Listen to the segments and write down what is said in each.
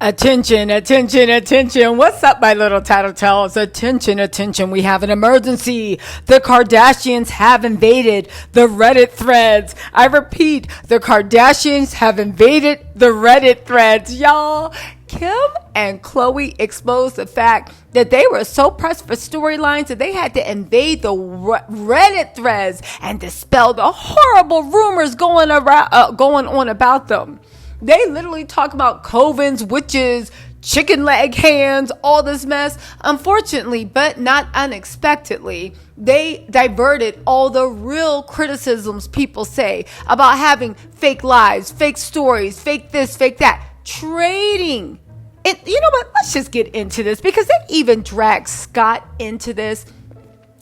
Attention, attention, attention. What's up, my little TisaTellss? Attention, attention. We have an emergency. The Kardashians have invaded the Reddit threads. I repeat, the Kardashians have invaded the Reddit threads. Y'all, Kim and Khloe exposed the fact that they were so pressed for storylines that they had to invade the Reddit threads and dispel the horrible rumors going on about them. They literally talk about covens, witches, chicken leg hands, all this mess. Unfortunately, but not unexpectedly, they diverted all the real criticisms people say about having fake lives, fake stories, fake this, fake that, trading. And you know what? Let's just get into this because they even dragged Scott into this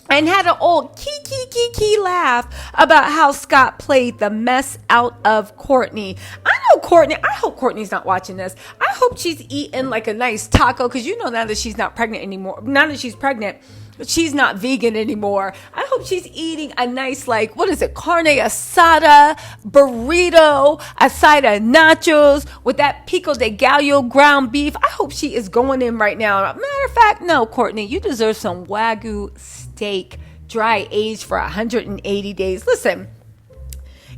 and had an old key laugh about how Scott played the mess out of Kourtney. I know Kourtney. I hope Kourtney's not watching this. I hope she's eating like a nice taco because you know now that she's not pregnant anymore. Now that she's pregnant, she's not vegan anymore. I hope she's eating a nice, like, what is it? Carne asada, burrito, a side of nachos with that pico de gallo ground beef. I hope she is going in right now. Matter of fact, no, Kourtney, you deserve some Wagyu steak, dry aged for 180 days. Listen,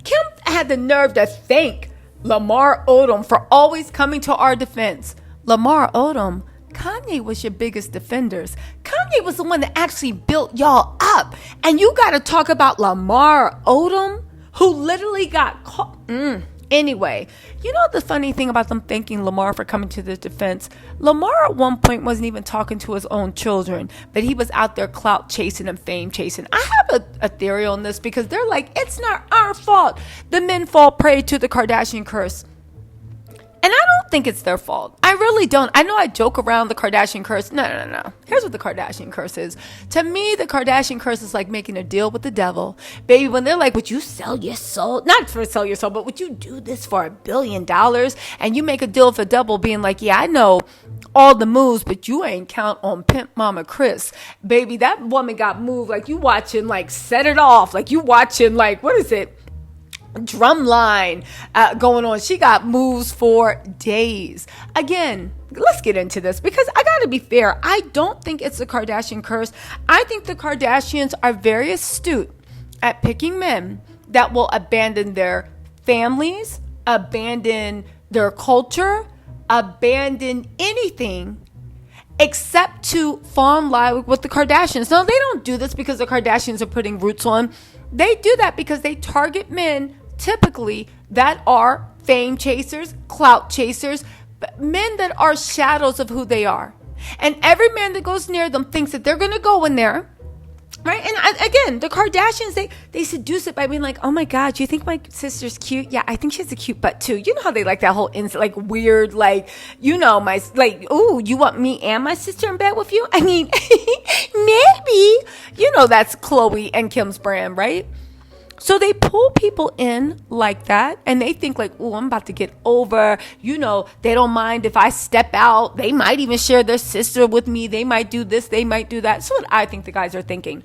Kim had the nerve to thank Lamar Odom for always coming to our defense. Lamar Odom, Kanye was your biggest defenders. Kanye was the one that actually built y'all up. And you got to talk about Lamar Odom, who literally got caught. Anyway, you know the funny thing about them thanking Lamar for coming to the defense? Lamar at one point wasn't even talking to his own children, but he was out there clout chasing and fame chasing. I have a theory on this because they're like, it's not our fault. The men fall prey to the Kardashian curse. And I don't think it's their fault. I really don't. I know I joke around the Kardashian curse. No. Here's what the Kardashian curse is. To me, the Kardashian curse is like making a deal with the devil. Baby, when they're like, would you sell your soul? Not for sell your soul, but would you do this for $1 billion? And you make a deal with the devil being like, yeah, I know all the moves, but you ain't count on Pimp Mama Chris. Baby, that woman got moved like you watching like Set It Off. Like you watching like, what is it? Drumline going on. She got moves for days. Again, let's get into this because I gotta be fair. I don't think it's the Kardashian curse. I think the Kardashians are very astute at picking men that will abandon their families, abandon their culture, abandon anything except to fall in line with the Kardashians. No, they don't do this because the Kardashians are putting roots on. They do that because they target men typically that are fame chasers, clout chasers, men that are shadows of who they are. And every man that goes near them thinks that they're going to go in there. Right. And again, the Kardashians, they seduce it by being like, oh, my God, you think my sister's cute? Yeah, I think she has a cute butt, too. You know how they like that whole like weird, like, you know, my like, ooh, you want me and my sister in bed with you? I mean, maybe, you know, that's Khloe and Kim's brand. Right. So they pull people in like that and they think like, oh, I'm about to get over. You know, they don't mind if I step out. They might even share their sister with me. They might do this. They might do that. That's what I think the guys are thinking.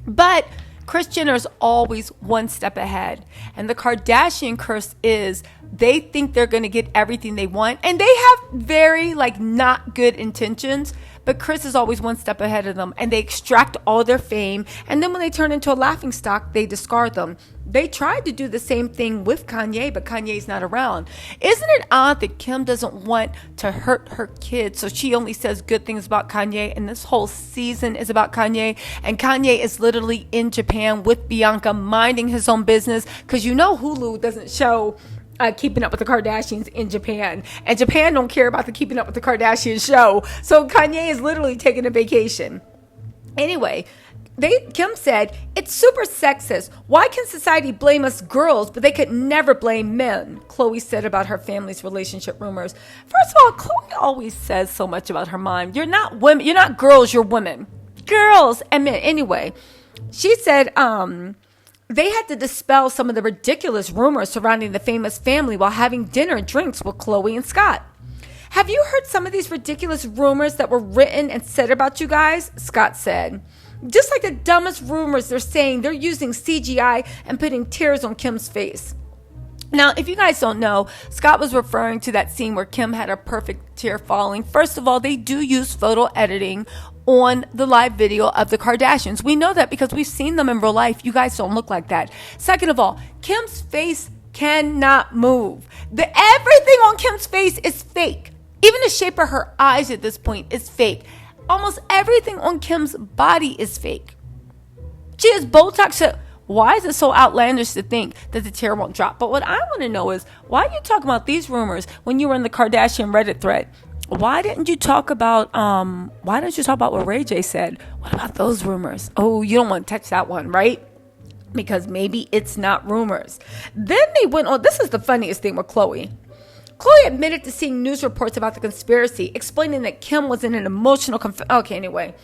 But Kris Jenner's always one step ahead. And the Kardashian curse is they think they're going to get everything they want. And they have very like not good intentions. But Kris is always one step ahead of them. And they extract all their fame. And then when they turn into a laughingstock, they discard them. They tried to do the same thing with Kanye, but Kanye's not around. Isn't it odd that Kim doesn't want to hurt her kids, so she only says good things about Kanye, and this whole season is about Kanye, and Kanye is literally in Japan with Bianca minding his own business, because you know Hulu doesn't show Keeping Up with the Kardashians in Japan, and Japan don't care about the Keeping Up with the Kardashians show, so Kanye is literally taking a vacation. Anyway, Kim said, it's super sexist. Why can society blame us girls, but they could never blame men? Khloe said about her family's relationship rumors. First of all, Khloe always says so much about her mom. You're not women. You're not girls. You're women. Girls and men. Anyway, she said they had to dispel some of the ridiculous rumors surrounding the famous family while having dinner and drinks with Khloe and Scott. Have you heard some of these ridiculous rumors that were written and said about you guys? Scott said. Just like the dumbest rumors, they're saying they're using CGI and putting tears on Kim's face. Now, if you guys don't know, Scott was referring to that scene where Kim had a perfect tear falling. First of all, they do use photo editing on the live video of the Kardashians. We know that because we've seen them in real life. You guys don't look like that. Second of all, Kim's face cannot move. Everything on Kim's face is fake. Even the shape of her eyes at this point is fake. Almost everything on Kim's body is fake. She has Botox. Why is it so outlandish to think that the tear won't drop? But what I want to know is, why are you talking about these rumors when you were in the Kardashian Reddit thread? Why didn't you talk about what Ray J said? What about those rumors? Oh, you don't want to touch that one, right? Because maybe it's not rumors. Then they went on. This is the funniest thing with Khloe. Khloe admitted to seeing news reports about the conspiracy, explaining that Kim was in an emotional okay, anyway.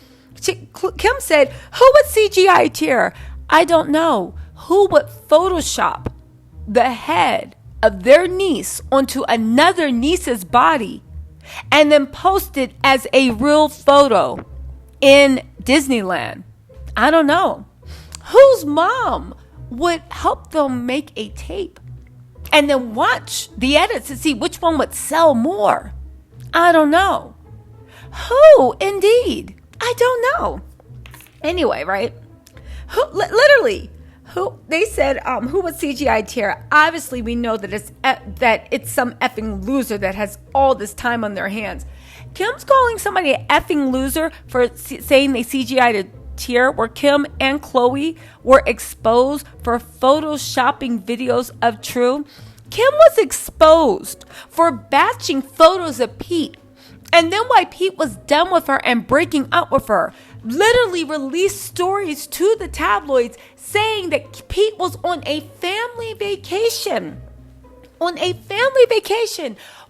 Kim said, who would CGI a tear? I don't know. Who would Photoshop the head of their niece onto another niece's body and then post it as a real photo in Disneyland? I don't know. Whose mom would help them make a tape and then watch the edits to see which one would sell more? I don't know. Who, indeed? I don't know. Anyway, right? Who they said who would CGI tear? Obviously we know that it's some effing loser that has all this time on their hands. Kim's calling somebody an effing loser for saying they CGI'd a tear, where Kim and Khloe were exposed for photoshopping videos of True. Kim was exposed for batching photos of Pete, and then why Pete was done with her and breaking up with her, literally released stories to the tabloids saying that Pete was on a family vacation.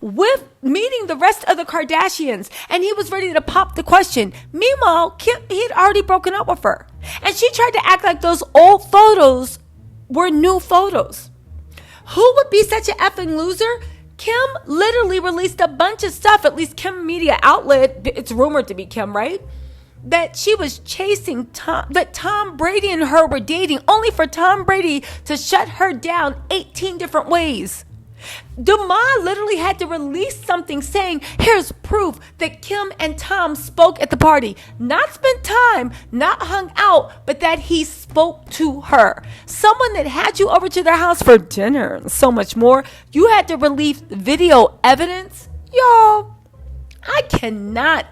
With meeting the rest of the Kardashians, and he was ready to pop the question. Meanwhile, Kim, he had already broken up with her, and she tried to act like those old photos were new photos. Who would be such an effing loser? Kim literally released a bunch of stuff, at least Kim media outlet, it's rumored to be Kim, right? That she was chasing Tom, that Tom Brady and her were dating, only for Tom Brady to shut her down 18 different ways. Duma literally had to release something saying, here's proof that Kim and Tom spoke at the party. Not spent time, not hung out, but that he spoke to her. Someone that had you over to their house for dinner and so much more. You had to release video evidence. Y'all, I cannot.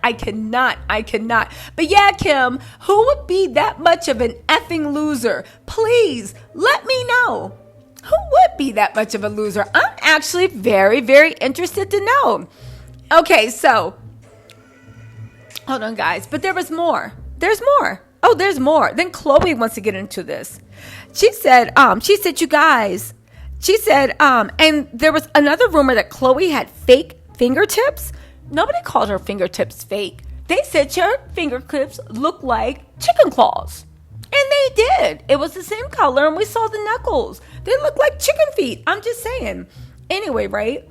But yeah, Kim, who would be that much of an effing loser? Please let me know. Who would be that much of a loser? I'm actually very, very interested to know. Okay, so hold on, guys. But there was more. There's more. Oh, there's more. Then Khloe wants to get into this. She said, you guys. She said, and there was another rumor that Khloe had fake fingertips. Nobody called her fingertips fake. They said her fingertips look like chicken claws. And they did. It was the same color, and we saw the knuckles. They look like chicken feet. I'm just saying. Anyway, right?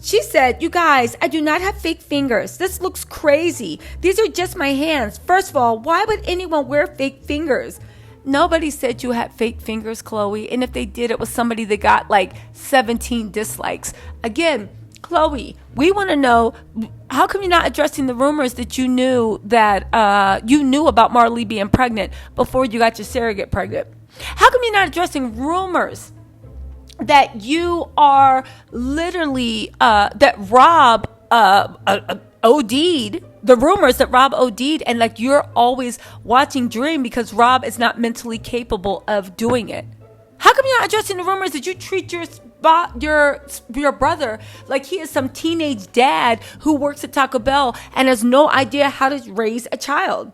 She said, you guys, I do not have fake fingers. This looks crazy. These are just my hands. First of all, why would anyone wear fake fingers? Nobody said you had fake fingers, Khloe. And if they did, it was somebody that got like 17 dislikes. Again, Khloe, we want to know, how come you're not addressing the rumors that you knew about Marley being pregnant before you got your surrogate pregnant? How come you're not addressing rumors that you are literally, that Rob OD'd, the rumors that Rob OD'd, and like you're always watching Dream because Rob is not mentally capable of doing it? How come you're not addressing the rumors that you treat your brother like he is some teenage dad who works at Taco Bell and has no idea how to raise a child?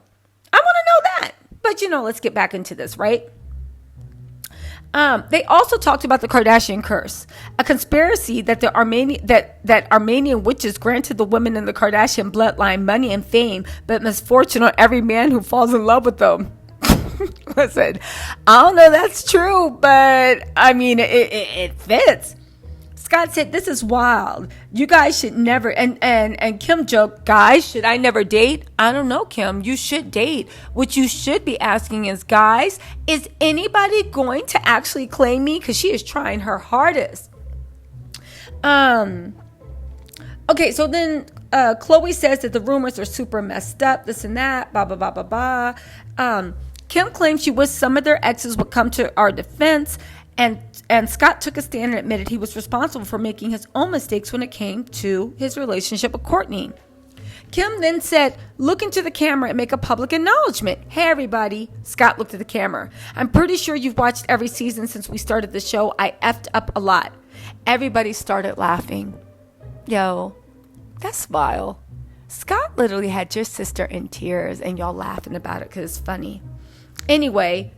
I want to know that. But let's get back into this, right? They also talked about the Kardashian curse, a conspiracy that the Armenian witches granted the women in the Kardashian bloodline money and fame, but misfortune on every man who falls in love with them. Listen, I don't know if that's true, but I mean, it fits. Scott said, this is wild. You guys should never, and Kim joked, guys, should I never date? I don't know, Kim. You should date. What you should be asking is, guys, is anybody going to actually claim me? Because she is trying her hardest. Okay, so then Khloe says that the rumors are super messed up, this and that, blah, blah, blah, blah, blah. Kim claims she wished some of their exes would come to our defense, and Scott took a stand and admitted he was responsible for making his own mistakes when it came to his relationship with Kourtney. Kim then said, look into the camera and make a public acknowledgement. Hey, everybody. Scott looked at the camera. I'm pretty sure you've watched every season since we started the show. I effed up a lot. Everybody started laughing. Yo, that's vile. Scott literally had your sister in tears and y'all laughing about it because it's funny. Anyway,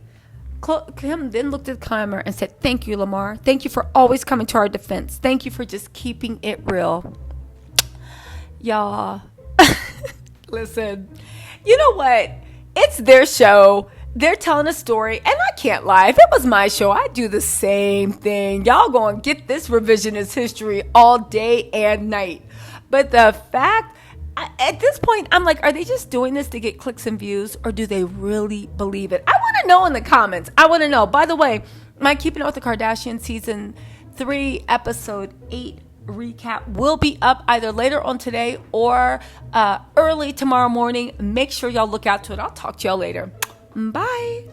Kim then looked at the camera and said, thank you, Lamar. Thank you for always coming to our defense. Thank you for just keeping it real. Y'all, listen, you know what? It's their show. They're telling a story, and I can't lie. If it was my show, I'd do the same thing. Y'all gonna get this revisionist history all day and night. But the fact, at this point, I'm like, are they just doing this to get clicks and views, or do they really believe it? I want to know in the comments. I want to know. By the way, my Keeping Up with the Kardashians season 3, episode 8 recap will be up either later on today or early tomorrow morning. Make sure y'all look out to it. I'll talk to y'all later. Bye.